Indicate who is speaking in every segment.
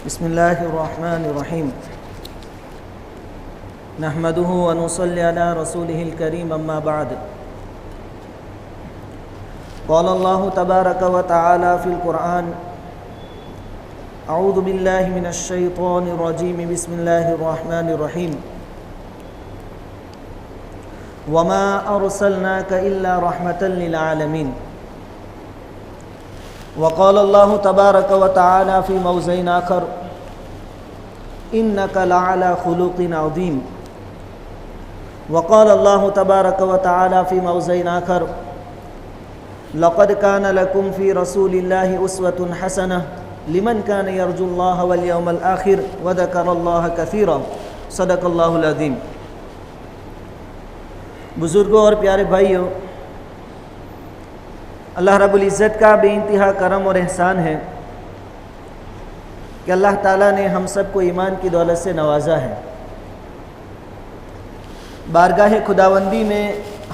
Speaker 1: بسم الله الرحمن الرحيم نحمده ونصلي على رسوله الكريم أما بعد قال الله تبارك وتعالى في القرآن أعوذ بالله من الشيطان الرجيم بسم الله الرحمن الرحيم وما أرسلناك إلا رحمة للعالمين وقال الله تبارك وتعالى في موضع آخر إنك لعلى خلق عظيم وقال الله تبارك وتعالى في موضع آخر لقد كان لكم في رسول الله أسوة حسنة لمن كان يرجو الله واليوم الآخر وذكر الله كثيرا صدق الله العظيم۔ بزرگوں اور پیارے بھائیوں، اللہ رب العزت کا بے انتہا کرم اور احسان ہے کہ اللہ تعالیٰ نے ہم سب کو ایمان کی دولت سے نوازا ہے۔ بارگاہ خداوندی میں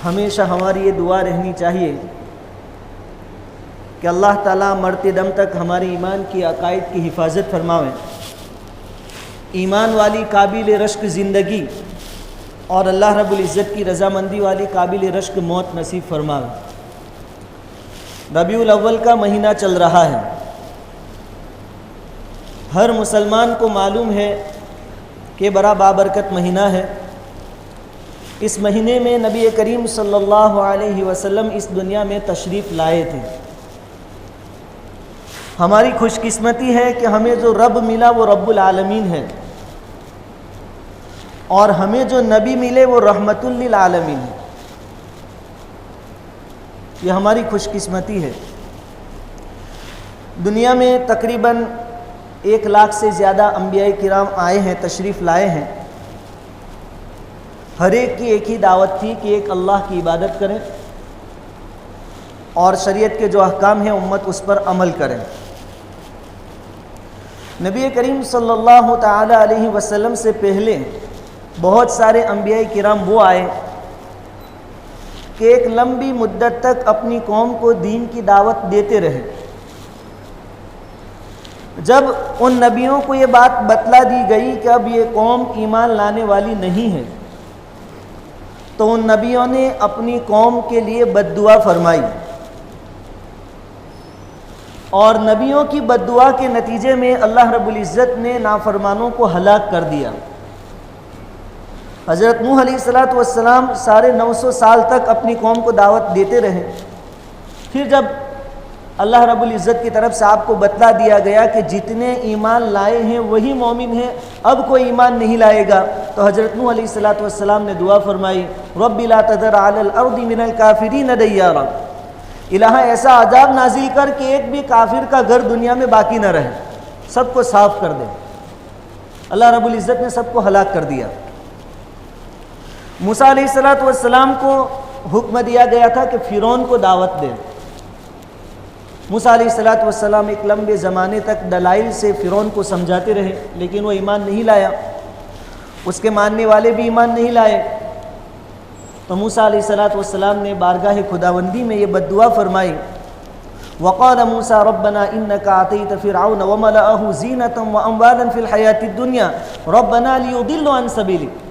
Speaker 1: ہمیشہ ہماری یہ دعا رہنی چاہیے کہ اللہ تعالیٰ مرتے دم تک ہمارے ایمان کی عقائد کی حفاظت فرمائے، ایمان والی قابل رشک زندگی اور اللہ رب العزت کی رضامندی والی قابل رشک موت نصیب فرمائے۔ ربیع الاول کا مہینہ چل رہا ہے۔ ہر مسلمان کو معلوم ہے کہ بڑا بابرکت مہینہ ہے۔ اس مہینے میں نبی کریم صلی اللہ علیہ وسلم اس دنیا میں تشریف لائے تھے۔ ہماری خوش قسمتی ہے کہ ہمیں جو رب ملا وہ رب العالمین ہے، اور ہمیں جو نبی ملے وہ رحمت للعالمین ہے۔ یہ ہماری خوش قسمتی ہے۔ دنیا میں تقریباً 1 لاکھ سے زیادہ انبیاء کرام آئے ہیں، تشریف لائے ہیں۔ ہر ایک کی ایک ہی دعوت تھی کہ ایک اللہ کی عبادت کریں اور شریعت کے جو احکام ہیں امت اس پر عمل کریں۔ نبی کریم صلی اللہ تعالی علیہ وسلم سے پہلے بہت سارے انبیاء کرام وہ آئے کہ ایک لمبی مدت تک اپنی قوم کو دین کی دعوت دیتے رہے۔ جب ان نبیوں کو یہ بات بتلا دی گئی کہ اب یہ قوم ایمان لانے والی نہیں ہے، تو ان نبیوں نے اپنی قوم کے لیے بد دعا فرمائی، اور نبیوں کی بد دعا کے نتیجے میں اللہ رب العزت نے نافرمانوں کو ہلاک کر دیا۔ حضرت نوح علیہ السلام 950 سال تک اپنی قوم کو دعوت دیتے رہے۔ پھر جب اللہ رب العزت کی طرف سے آپ کو بتلا دیا گیا کہ جتنے ایمان لائے ہیں وہی مومن ہیں، اب کوئی ایمان نہیں لائے گا، تو حضرت نوح علیہ السلام نے دعا فرمائی رب لا تذر علی الارض من الکافرین دیارا، الہ ایسا عذاب نازل کر کہ ایک بھی کافر کا گھر دنیا میں باقی نہ رہے، سب کو صاف کر دے۔ اللہ رب العزت نے سب کو ہلاک کر دیا۔ موسیٰ علیہ السلام کو حکم دیا گیا تھا کہ فرعون کو دعوت دے۔ موسیٰ علیہ السلام ایک لمبے زمانے تک دلائل سے فرعون کو سمجھاتے رہے، لیکن وہ ایمان نہیں لایا، اس کے ماننے والے بھی ایمان نہیں لائے۔ تو موسیٰ علیہ السلام نے بارگاہ خداوندی میں یہ بد دعا فرمائی وقال موسیٰ ربنا انک آتیت فرعون وملأہ زینۃ واموالا فی الحیاۃ الدنیا ربنا لیضلوا عن سبیلک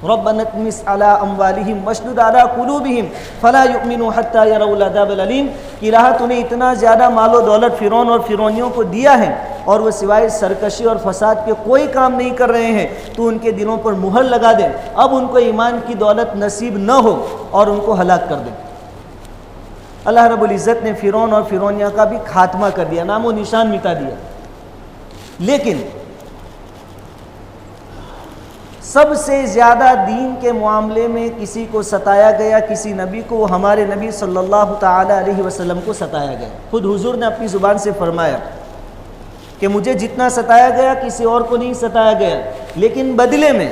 Speaker 1: ربنا اطمس على اموالهم واشدد على قلوبهم فلا يؤمنوا حتى يروا العذاب الالم کہ الہ تو نے اتنا زیادہ مال و دولت فرعون اور فرعونیوں کو دیا ہے اور وہ سوائے سرکشی اور فساد کے کوئی کام نہیں کر رہے ہیں، تو ان کے دلوں پر مہر لگا دے، اب ان کو ایمان کی دولت نصیب نہ ہو اور ان کو ہلاک کر دے۔ اللہ رب العزت نے فرعون اور فرعونیہ کا بھی خاتمہ کر دیا، نام و نشان مٹا دیا۔ لیکن سب سے زیادہ دین کے معاملے میں کسی کو ستایا گیا، کسی نبی کو، وہ ہمارے نبی صلی اللہ تعالی علیہ وسلم کو ستایا گیا۔ خود حضور نے اپنی زبان سے فرمایا کہ مجھے جتنا ستایا گیا کسی اور کو نہیں ستایا گیا، لیکن بدلے میں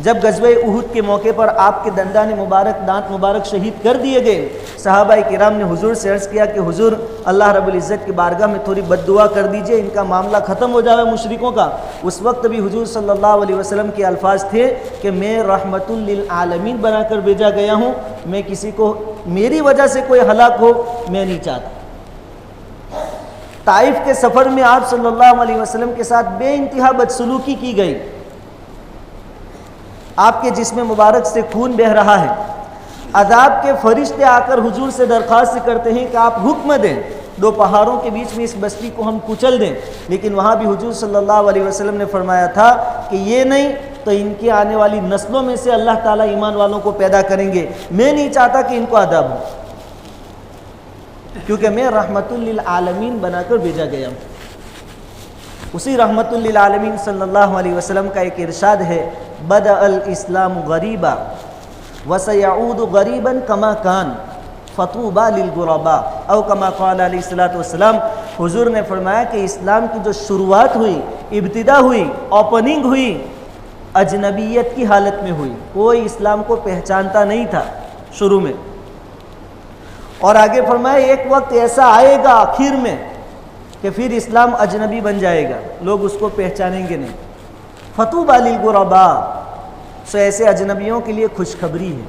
Speaker 1: جب غزوہ احد کے موقع پر آپ کے دندان مبارک، دانت مبارک شہید کر دیے گئے، صحابہ کرام نے حضور سے عرض کیا کہ حضور اللہ رب العزت کی بارگاہ میں تھوڑی بد دعا کر دیجئے، ان کا معاملہ ختم ہو جائے مشرکوں کا۔ اس وقت بھی حضور صلی اللہ علیہ وسلم کے الفاظ تھے کہ میں رحمت للعالمین بنا کر بھیجا گیا ہوں، میں کسی کو میری وجہ سے کوئی ہلاک ہو میں نہیں چاہتا۔ طائف کے سفر میں آپ صلی اللہ علیہ وسلم کے ساتھ بے انتہا بدسلوکی کی گئی، آپ کے جسم مبارک سے خون بہہ رہا ہے، عذاب کے فرشتے آ کر حضور سے درخواست کرتے ہیں کہ آپ حکم دیں دو پہاڑوں کے بیچ میں اس بستی کو ہم کچل دیں، لیکن وہاں بھی حضور صلی اللہ علیہ وسلم نے فرمایا تھا کہ یہ نہیں تو ان کی آنے والی نسلوں میں سے اللہ تعالیٰ ایمان والوں کو پیدا کریں گے، میں نہیں چاہتا کہ ان کو عذاب ہو، کیونکہ میں رحمت للعالمین بنا کر بھیجا گیا ہوں۔ اسی رحمت للعالمین صلی اللہ علیہ وسلم کا ایک ارشاد ہے، بدأ الاسلام غریبا وسيعود غریبا کما کان فطوبى للغرباء او کما قال علیہ الصلوۃ والسلام۔ حضور نے فرمایا کہ اسلام کی جو شروعات ہوئی، ابتدا ہوئی، اوپننگ ہوئی، اجنبیت کی حالت میں ہوئی، کوئی اسلام کو پہچانتا نہیں تھا شروع میں، اور آگے فرمایا ایک وقت ایسا آئے گا آخر میں کہ پھر اسلام اجنبی بن جائے گا، لوگ اس کو پہچانیں گے نہیں۔ فطوبى للغرباء، سو ایسے اجنبیوں کے لیے خوشخبری ہے۔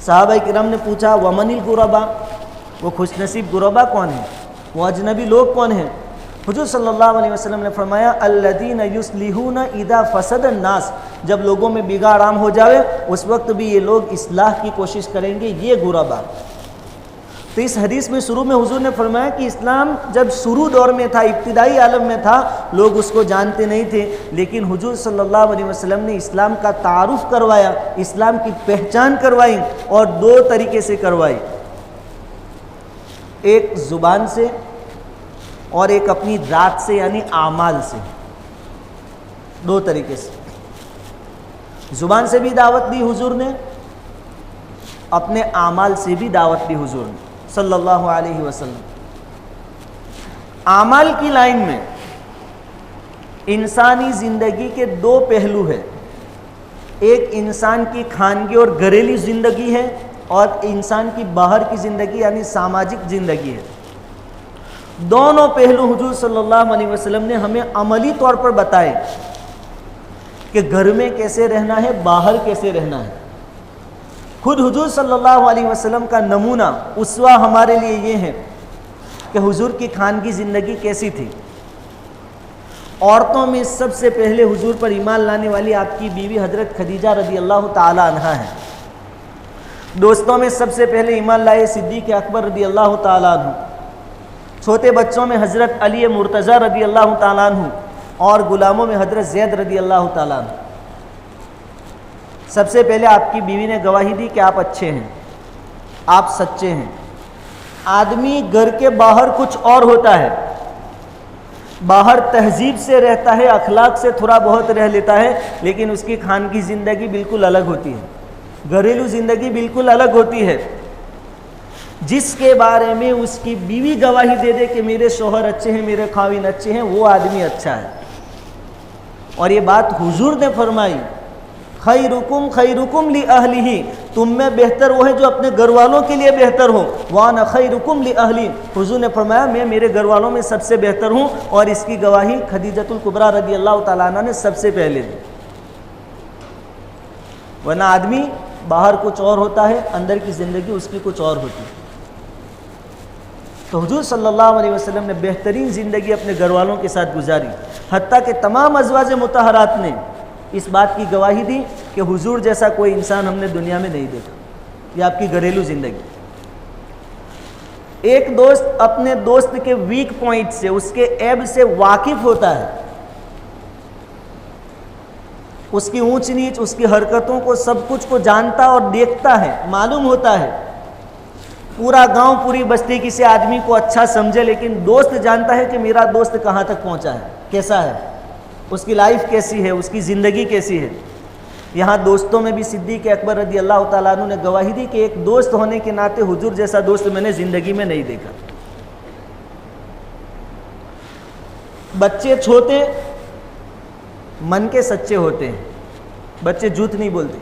Speaker 1: صحابہ کرام نے پوچھا ومن الغرباء، وہ خوش نصیب غربا کون ہیں، وہ اجنبی لوگ کون ہیں؟ حضور صلی اللہ علیہ وسلم نے فرمایا الذین یصلحون اذا فسد الناس، جب لوگوں میں بگاڑ عام ہو جائے اس وقت بھی یہ لوگ اصلاح کی کوشش کریں گے، یہ غربا۔ تو اس حدیث میں شروع میں حضور نے فرمایا کہ اسلام جب شروع دور میں تھا، ابتدائی عالم میں تھا، لوگ اس کو جانتے نہیں تھے، لیکن حضور صلی اللہ علیہ وسلم نے اسلام کا تعارف کروایا، اسلام کی پہچان کروائی، اور دو طریقے سے کروائی، ایک زبان سے اور ایک اپنی ذات سے یعنی اعمال سے، دو طریقے سے۔ زبان سے بھی دعوت دی حضور نے، اپنے اعمال سے بھی دعوت دی حضور نے صلی اللہ علیہ وسلم۔ اعمال کی لائن میں انسانی زندگی کے دو پہلو ہیں، ایک انسان کی خانگی اور گھریلو زندگی ہے، اور انسان کی باہر کی زندگی یعنی سماجک زندگی ہے۔ دونوں پہلو حضور صلی اللہ علیہ وسلم نے ہمیں عملی طور پر بتائے کہ گھر میں کیسے رہنا ہے، باہر کیسے رہنا ہے۔ خود حضور صلی اللہ علیہ وسلم کا نمونہ اسوہ ہمارے لیے یہ ہے کہ حضور کی خانگی زندگی کیسی تھی۔ عورتوں میں سب سے پہلے حضور پر ایمان لانے والی آپ کی بیوی حضرت خدیجہ رضی اللہ تعالی عنہا ہے۔ دوستوں میں سب سے پہلے ایمان لائے صدیق اکبر رضی اللہ تعالی عنہ۔ چھوٹے بچوں میں حضرت علی مرتضیٰ رضی اللہ تعالیٰ عنہ، اور غلاموں میں حضرت زید رضی اللہ تعالیٰ عنہ۔ سب سے پہلے آپ کی بیوی نے گواہی دی کہ آپ اچھے ہیں، آپ سچے ہیں۔ آدمی گھر کے باہر کچھ اور ہوتا ہے، باہر تہذیب سے رہتا ہے، اخلاق سے تھوڑا بہت رہ لیتا ہے، لیکن اس کی خانگی زندگی بالکل الگ ہوتی ہے، گھریلو زندگی بالکل الگ ہوتی ہے۔ جس کے بارے میں اس کی بیوی گواہی دے دے کہ میرے شوہر اچھے ہیں، میرے خاوند اچھے ہیں، وہ آدمی اچھا ہے۔ اور یہ بات حضور نے فرمائی، خیرکم خیرکم لأہلہ، تم میں بہتر وہ ہے جو اپنے گھر والوں کے لیے بہتر ہو، وانا خیرکم لأہلی، حضور نے فرمایا میں میرے گھر والوں میں سب سے بہتر ہوں، اور اس کی گواہی خدیجۃ الکبریٰ رضی اللہ تعالیٰ عنہ نے سب سے پہلے دی۔ ورنہ آدمی باہر کچھ اور ہوتا ہے، اندر کی زندگی اس کی کچھ اور ہوتی ہے۔ تو حضور صلی اللہ علیہ وسلم نے بہترین زندگی اپنے گھر والوں کے ساتھ گزاری، حتیٰ کہ تمام ازواج مطہرات نے اس بات کی گواہی دی کہ حضور جیسا کوئی انسان ہم نے دنیا میں نہیں دیکھا۔ یہ آپ کی گھریلو زندگی۔ ایک دوست اپنے دوست کے ویک پوائنٹ سے، اس کے عیب سے واقف ہوتا ہے، اس کی اونچ نیچ، اس کی حرکتوں کو، سب کچھ کو جانتا اور دیکھتا ہے، معلوم ہوتا ہے۔ پورا گاؤں، پوری بستی کسی آدمی کو اچھا سمجھے، لیکن دوست جانتا ہے کہ میرا دوست کہاں تک پہنچا ہے، کیسا ہے، اس کی لائف کیسی ہے، اس کی زندگی کیسی ہے۔ یہاں دوستوں میں بھی صدیق اکبر رضی اللہ تعالیٰ عنہ نے گواہی دی کہ ایک دوست ہونے کے ناطے حضور جیسا دوست میں نے زندگی میں نہیں دیکھا۔ بچے چھوٹے من کے سچے ہوتے ہیں، بچے جھوٹ نہیں بولتے۔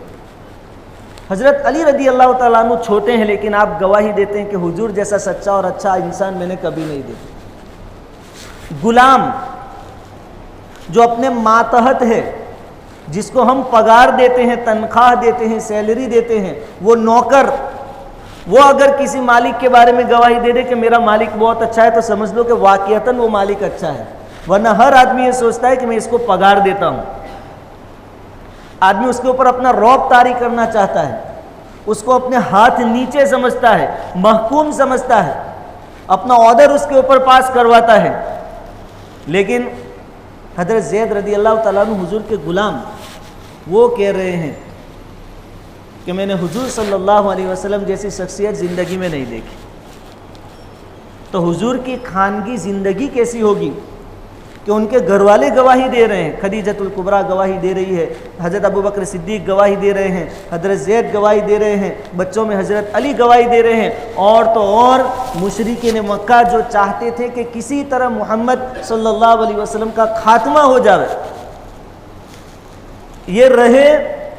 Speaker 1: حضرت علی رضی اللہ تعالیٰ عنہ چھوٹے ہیں، لیکن آپ گواہی دیتے ہیں کہ حضور جیسا سچا اور اچھا انسان میں نے کبھی نہیں دیکھا۔ غلام جو اپنے ماتحت ہے، جس کو ہم پگار دیتے ہیں، تنخواہ دیتے ہیں، سیلری دیتے ہیں، وہ نوکر وہ اگر کسی مالک کے بارے میں گواہی دے دے کہ میرا مالک بہت اچھا ہے تو سمجھ لو کہ واقعتاً وہ مالک اچھا ہے، ورنہ ہر آدمی یہ سوچتا ہے کہ میں اس کو پگار دیتا ہوں. آدمی اس کے اوپر اپنا رعب طاری کرنا چاہتا ہے، اس کو اپنے ہاتھ نیچے سمجھتا ہے، محکوم سمجھتا ہے، اپنا آرڈر اس کے اوپر پاس کرواتا ہے. لیکن حضرت زید رضی اللہ تعالیٰ عنہ حضور کے غلام وہ کہہ رہے ہیں کہ میں نے حضور صلی اللہ علیہ وسلم جیسی شخصیت زندگی میں نہیں دیکھی. تو حضور کی خانگی زندگی کیسی ہوگی کہ ان کے گھر والے گواہی دے رہے ہیں، خدیجۃ الکبریٰ گواہی دے رہی ہے، حضرت ابوبکر صدیق گواہی دے رہے ہیں، حضرت زید گواہی دے رہے ہیں، بچوں میں حضرت علی گواہی دے رہے ہیں. اور تو اور مشرکین مکہ جو چاہتے تھے کہ کسی طرح محمد صلی اللہ علیہ وسلم کا خاتمہ ہو جائے، یہ رہے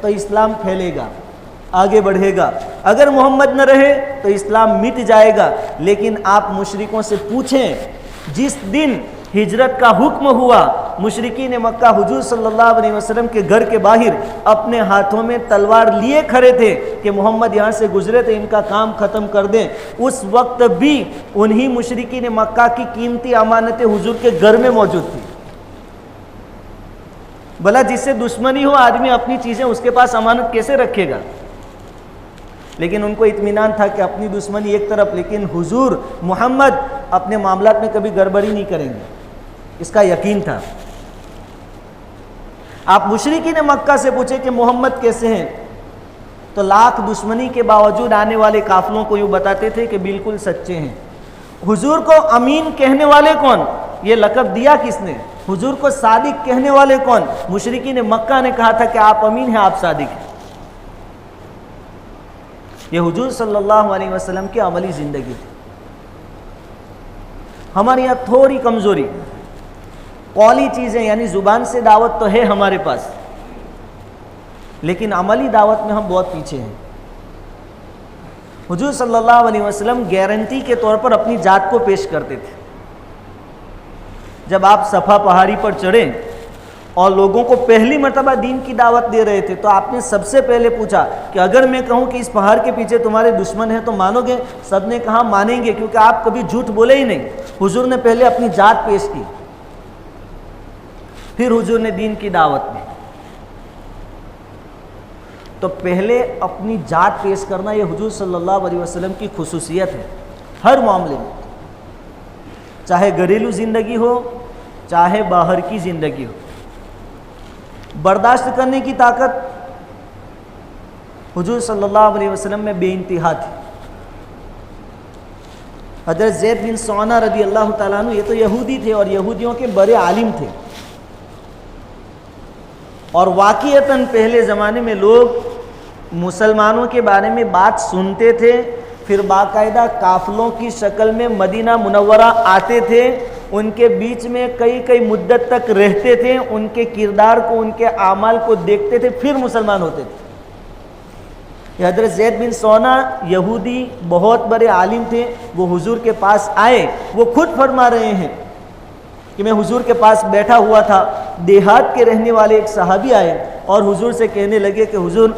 Speaker 1: تو اسلام پھیلے گا، آگے بڑھے گا، اگر محمد نہ رہے تو اسلام مٹ جائے گا. لیکن آپ مشرکوں سے پوچھیں، جس دن ہجرت کا حکم ہوا مشرکین مکہ حضور صلی اللہ علیہ وسلم کے گھر کے باہر اپنے ہاتھوں میں تلوار لیے کھڑے تھے کہ محمد یہاں سے گزرے تو ان کا کام ختم کر دیں. اس وقت بھی انہی مشرکین مکہ کی قیمتی امانتیں حضور کے گھر میں موجود تھی. بھلا جس سے دشمنی ہو آدمی اپنی چیزیں اس کے پاس امانت کیسے رکھے گا؟ لیکن ان کو اطمینان تھا کہ اپنی دشمنی ایک طرف، لیکن حضور محمد اپنے معاملات میں کبھی گڑبڑی نہیں کریں گے، اس کا یقین تھا. آپ مشرکین مکہ سے پوچھیں کہ محمد کیسے ہیں تو لاکھ دشمنی کے باوجود آنے والے قافلوں کو یوں بتاتے تھے کہ بالکل سچے ہیں. حضور کو امین کہنے والے کون؟ یہ لقب دیا کس نے؟ حضور کو صادق کہنے والے کون؟ مشرکین مکہ نے کہا تھا کہ آپ امین ہیں، آپ صادق ہیں. یہ حضور صلی اللہ علیہ وسلم کی عملی زندگی تھی. ہمارے یہاں تھوڑی کمزوری، قولی چیزیں یعنی زبان سے دعوت تو ہے ہمارے پاس، لیکن عملی دعوت میں ہم بہت پیچھے ہیں. حضور صلی اللہ علیہ وسلم گارنٹی کے طور پر اپنی ذات کو پیش کرتے تھے. جب آپ صفا پہاڑی پر چڑھے اور لوگوں کو پہلی مرتبہ دین کی دعوت دے رہے تھے تو آپ نے سب سے پہلے پوچھا کہ اگر میں کہوں کہ اس پہاڑ کے پیچھے تمہارے دشمن ہیں تو مانو گے؟ سب نے کہا مانیں گے، کیونکہ آپ کبھی جھوٹ بولے ہی نہیں. حضور نے پہلے اپنی ذات پیش کی، پھر حضور نے دین کی دعوت دی. تو پہلے اپنی ذات پیش کرنا یہ حضور صلی اللہ علیہ وسلم کی خصوصیت ہے ہر معاملے میں، چاہے گھریلو زندگی ہو چاہے باہر کی زندگی ہو. برداشت کرنے کی طاقت حضور صلی اللہ علیہ وسلم میں بے انتہا تھی. حضرت زید بن سعانہ رضی اللہ تعالیٰ عنہ یہ تو یہودی تھے اور یہودیوں کے بڑے عالم تھے، اور واقعتاً پہلے زمانے میں لوگ مسلمانوں کے بارے میں بات سنتے تھے، پھر باقاعدہ قافلوں کی شکل میں مدینہ منورہ آتے تھے، ان کے بیچ میں کئی مدت تک رہتے تھے، ان کے کردار کو ان کے اعمال کو دیکھتے تھے، پھر مسلمان ہوتے تھے. حضرت زید بن سعانہ یہودی بہت بڑے عالم تھے، وہ حضور کے پاس آئے. وہ خود فرما رہے ہیں کہ میں حضور کے پاس بیٹھا ہوا تھا، دیہات کے رہنے والے ایک صحابی آئے اور حضور سے کہنے لگے کہ حضور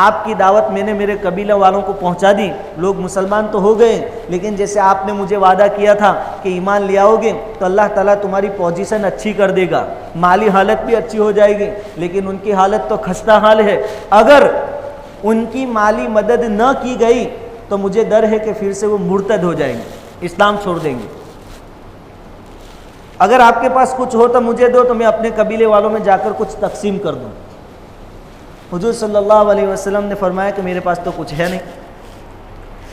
Speaker 1: آپ کی دعوت میں نے میرے قبیلہ والوں کو پہنچا دی، لوگ مسلمان تو ہو گئے، لیکن جیسے آپ نے مجھے وعدہ کیا تھا کہ ایمان لے آؤ گے تو اللہ تعالیٰ تمہاری پوزیشن اچھی کر دے گا، مالی حالت بھی اچھی ہو جائے گی، لیکن ان کی حالت تو خستہ حال ہے. اگر ان کی مالی مدد نہ کی گئی تو مجھے ڈر ہے کہ پھر سے وہ مرتد ہو جائیں گے، اسلام چھوڑ دیں گے. اگر آپ کے پاس کچھ ہو تو مجھے دو، تو میں اپنے قبیلے والوں میں جا کر کچھ تقسیم کر دوں. حضور صلی اللہ علیہ وسلم نے فرمایا کہ میرے پاس تو کچھ ہے نہیں.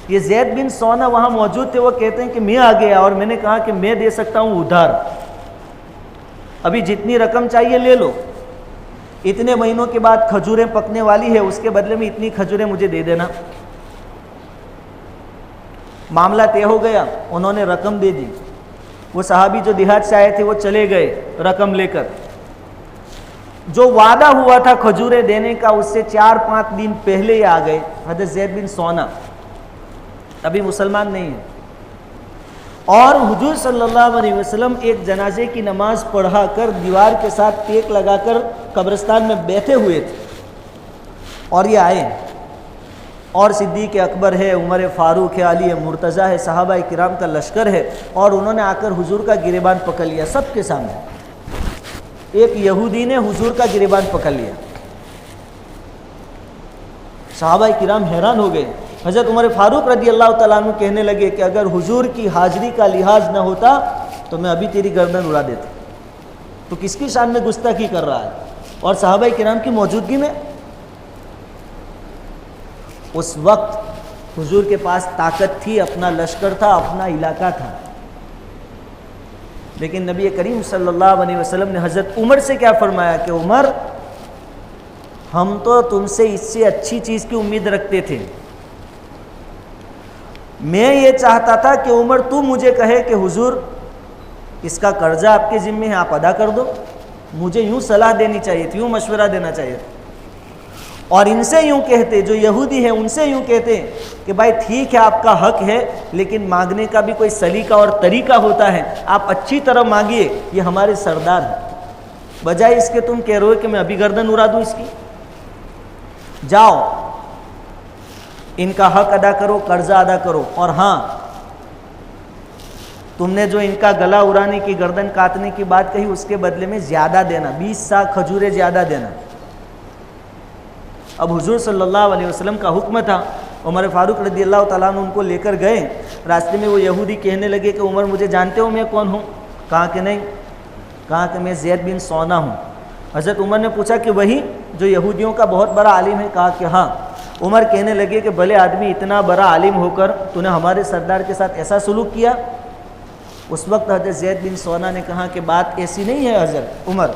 Speaker 1: یہ زید بن سعانہ وہاں موجود تھے، وہ کہتے ہیں کہ میں آ گیا اور میں نے کہا کہ میں دے سکتا ہوں ادھار، ابھی جتنی رقم چاہیے لے لو، اتنے مہینوں کے بعد کھجوریں پکنے والی ہے، اس کے بدلے میں اتنی کھجوریں مجھے دے دینا. معاملہ طے ہو گیا، انہوں نے رقم دے دی. وہ صحابی جو دیہات سے آئے تھے وہ چلے گئے رقم لے کر. جو وعدہ ہوا تھا کھجوریں دینے کا اس سے 4-5 دن پہلے ہی آ گئے. حضرت زید بن سعانہ ابھی مسلمان نہیں ہے، اور حضور صلی اللہ علیہ وسلم ایک جنازے کی نماز پڑھا کر دیوار کے ساتھ ٹیک لگا کر قبرستان میں بیٹھے ہوئے تھے، اور یہ آئے. اور صدیق اکبر ہے، عمر فاروق ہے، علی مرتضیٰ ہے، صحابہ کرام کا لشکر ہے، اور انہوں نے آ کر حضور کا گریبان پکڑ لیا سب کے سامنے. ایک یہودی نے حضور کا گریبان پکڑ لیا. صحابہ کرام حیران ہو گئے. حضرت عمر فاروق رضی اللہ تعالیٰ عنہ کہنے لگے کہ اگر حضور کی حاضری کا لحاظ نہ ہوتا تو میں ابھی تیری گردن اڑا دیتا. تو کس کی شان میں گستاخی کر رہا ہے؟ اور صحابہ کرام کی موجودگی میں. اس وقت حضور کے پاس طاقت تھی، اپنا لشکر تھا، اپنا علاقہ تھا. لیکن نبی کریم صلی اللہ علیہ وسلم نے حضرت عمر سے کیا فرمایا کہ عمر، ہم تو تم سے اس سے اچھی چیز کی امید رکھتے تھے. میں یہ چاہتا تھا کہ عمر تو مجھے کہے کہ حضور اس کا قرضہ آپ کے ذمے ہے، آپ ادا کر دو. مجھے یوں صلاح دینی چاہیے تھی، یوں مشورہ دینا چاہیے تھا. اور ان سے یوں کہتے، جو یہودی ہیں ان سے یوں کہتے کہ بھائی ٹھیک ہے آپ کا حق ہے، لیکن مانگنے کا بھی کوئی سلیقہ اور طریقہ ہوتا ہے، آپ اچھی طرح مانگیے، یہ ہمارے سردار ہیں. بجائے اس کے تم کہہ رہے ہو کہ میں ابھی گردن اڑا دوں اس کی. جاؤ ان کا حق ادا کرو، قرضہ ادا کرو، اور ہاں تم نے جو ان کا گلا اڑانے کی، گردن کاٹنے کی بات کہی، اس کے بدلے میں زیادہ دینا، 20 سا کھجوریں زیادہ دینا. اب حضور صلی اللہ علیہ وسلم کا حکم تھا. عمر فاروق رضی اللہ تعالیٰ عنہ ان کو لے کر گئے. راستے میں وہ یہودی کہنے لگے کہ عمر مجھے جانتے ہو میں کون ہوں؟ کہا کہ نہیں. کہا کہ میں زید بن سونا ہوں. حضرت عمر نے پوچھا کہ وہی جو یہودیوں کا بہت بڑا عالم ہے؟ کہا کہ ہاں. عمر کہنے لگے کہ بھلے آدمی، اتنا بڑا عالم ہو کر تو نے ہمارے سردار کے ساتھ ایسا سلوک کیا. اس وقت حضرت زید بن سونا نے کہا کہ بات ایسی نہیں ہے حضرت عمر،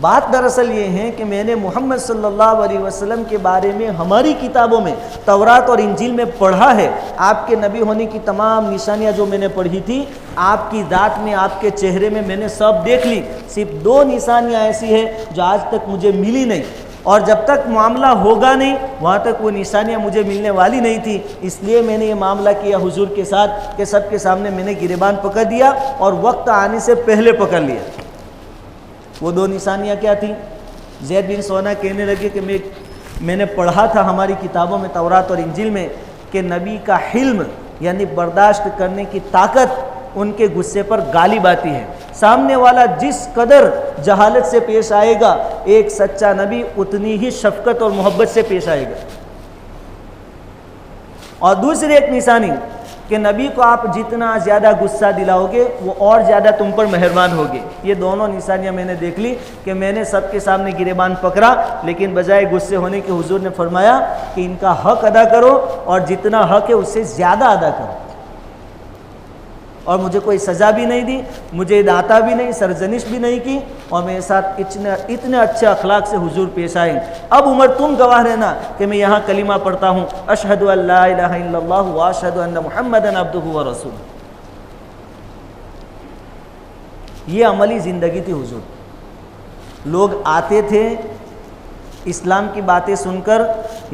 Speaker 1: بات دراصل یہ ہے کہ میں نے محمد صلی اللہ علیہ وسلم کے بارے میں ہماری کتابوں میں، تورات اور انجیل میں پڑھا ہے. آپ کے نبی ہونے کی تمام نشانیاں جو میں نے پڑھی تھی، آپ کی ذات میں، آپ کے چہرے میں نے سب دیکھ لی. صرف 2 نشانیاں ایسی ہیں جو آج تک مجھے ملی نہیں، اور جب تک معاملہ ہوگا نہیں وہاں تک وہ نشانیاں مجھے ملنے والی نہیں تھی. اس لیے میں نے یہ معاملہ کیا حضور کے ساتھ کہ سب کے سامنے میں نے گریبان پکڑ دیا اور وقت آنے سے پہلے پکڑ لیا. وہ 2 نشانیاں کیا تھیں؟ زید بن سونا کہنے لگے کہ میں نے پڑھا تھا ہماری کتابوں میں، تورات اور انجیل میں، کہ نبی کا حلم یعنی برداشت کرنے کی طاقت ان کے غصے پر غالب آتی ہے. سامنے والا جس قدر جہالت سے پیش آئے گا، ایک سچا نبی اتنی ہی شفقت اور محبت سے پیش آئے گا. اور دوسری ایک نشانی کہ نبی کو آپ جتنا زیادہ غصہ دلاؤ گے وہ اور زیادہ تم پر مہربان ہوگے. یہ دونوں نشانیاں میں نے دیکھ لی کہ میں نے سب کے سامنے گریبان پکڑا، لیکن بجائے غصے ہونے کے حضور نے فرمایا کہ ان کا حق ادا کرو، اور جتنا حق ہے اس سے زیادہ ادا کرو. اور مجھے کوئی سزا بھی نہیں دی، مجھے ڈانٹا بھی نہیں، سرزنش بھی نہیں کی، اور میرے ساتھ اتنے اچھے اخلاق سے حضور پیش آئے. اب عمر تم گواہ رہنا کہ میں یہاں کلمہ پڑھتا ہوں، اشہد ان لا الہ الا اللہ واشہد ان محمدًا عبدہ ورسولہ. یہ عملی زندگی تھی حضور. لوگ آتے تھے اسلام کی باتیں سن کر،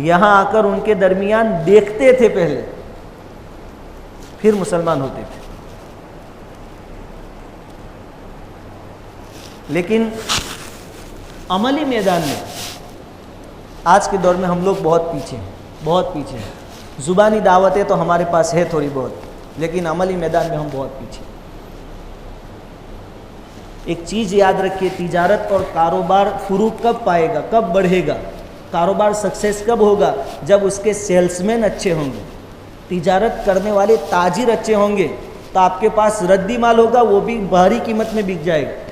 Speaker 1: یہاں آ کر ان کے درمیان دیکھتے تھے پہلے، پھر مسلمان ہوتے تھے. لیکن عملی میدان میں آج کے دور میں ہم لوگ بہت پیچھے ہیں، بہت پیچھے ہیں. زبانی دعوتیں تو ہمارے پاس ہے تھوڑی بہت، لیکن عملی میدان میں ہم بہت پیچھے ہیں. ایک چیز یاد رکھیے، تجارت اور کاروبار فروغ کب پائے گا، کب بڑھے گا، کاروبار سکسیس کب ہوگا؟ جب اس کے سیلس مین اچھے ہوں گے، تجارت کرنے والے تاجر اچھے ہوں گے، تو آپ کے پاس ردی مال ہوگا، وہ بھی بھاری قیمت میں بک جائے گا.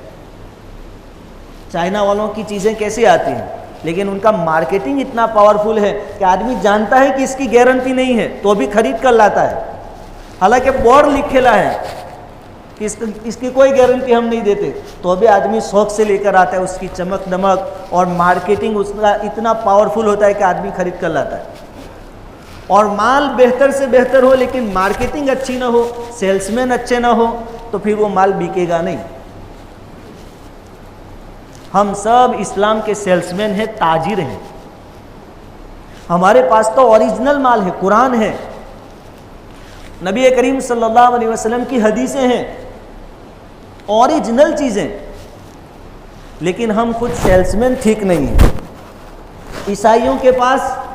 Speaker 1: چائنا والوں کی چیزیں کیسے آتی ہیں، لیکن ان کا مارکیٹنگ اتنا پاورفل ہے کہ آدمی جانتا ہے کہ اس کی گارنٹی نہیں ہے تو بھی خرید کر لاتا ہے، حالانکہ بورڈ لکھا ہے کہ اس کی کوئی گارنٹی ہم نہیں دیتے، تو بھی آدمی شوق سے لے کر آتا ہے. اس کی چمک دمک اور مارکیٹنگ اس کا اتنا پاورفل ہوتا ہے کہ آدمی خرید کر لاتا ہے. اور مال بہتر سے بہتر ہو لیکن مارکیٹنگ اچھی نہ ہو، سیلس مین اچھے نہ ہو، تو پھر وہ مال بکے گا نہیں. ہم سب اسلام کے سیلس مین ہیں، تاجر ہیں. ہمارے پاس تو اوریجنل مال ہے، قرآن ہے، نبی کریم صلی اللہ علیہ وسلم کی حدیثیں ہیں، اوریجنل چیزیں، لیکن ہم خود سیلس مین ٹھیک نہیں ہیں. عیسائیوں کے پاس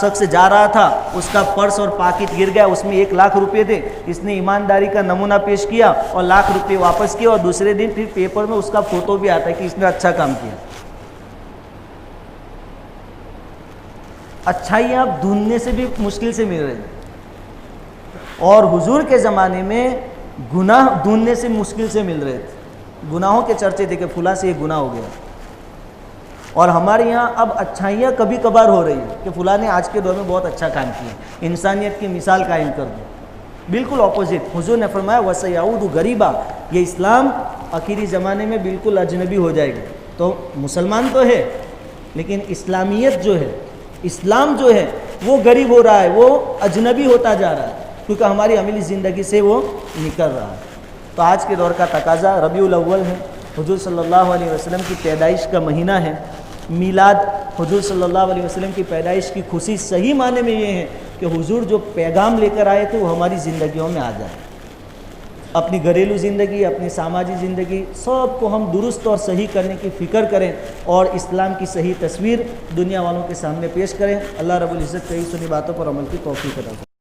Speaker 1: شخص جا رہا تھا، اس کا پرس اور پاکٹ گر گیا، اس میں 1,00,000 روپے تھے، اس نے ایمانداری کا نمونہ پیش کیا اور 1,00,000 روپے واپس کیا، اور دوسرے دن پھر پیپر میں اس کا فوٹو بھی آتا ہے کہ اس نے اچھا کام کیا۔ اچھائیاں آپ ڈھونڈنے سے بھی مشکل سے مل رہی ہیں، اور حضور کے زمانے میں گناہ ڈھونڈنے سے مشکل سے مل رہے تھے، گناہوں کے چرچے تھے کہ فلاں سے یہ گناہ ہو گیا۔ اور ہمارے یہاں اب اچھائیاں کبھی کبھار ہو رہی ہیں کہ فلاں نے آج کے دور میں بہت اچھا کام کیا، انسانیت کی مثال قائم کر دی۔ بالکل اپوزٹ، حضور نے فرمایا وَسَيَعُودُ غریبا، یہ اسلام آخری زمانے میں بالکل اجنبی ہو جائے گا۔ تو مسلمان تو ہے، لیکن اسلامیت جو ہے، اسلام جو ہے وہ غریب ہو رہا ہے، وہ اجنبی ہوتا جا رہا ہے، کیونکہ ہماری عملی زندگی سے وہ نکل رہا ہے۔ تو آج کے دور کا تقاضا ربیع الاول ہے، حضور صلی اللہ علیہ وسلم کی پیدائش کا مہینہ ہے، میلاد، حضور صلی اللہ علیہ وسلم کی پیدائش کی خوشی صحیح معنی میں یہ ہے کہ حضور جو پیغام لے کر آئے تھے وہ ہماری زندگیوں میں آ جائے۔ اپنی گھریلو زندگی، اپنی سماجی زندگی، سب کو ہم درست اور صحیح کرنے کی فکر کریں اور اسلام کی صحیح تصویر دنیا والوں کے سامنے پیش کریں۔ اللہ رب العزت کئی سنی باتوں پر عمل کی توفیق عطا فرمائے۔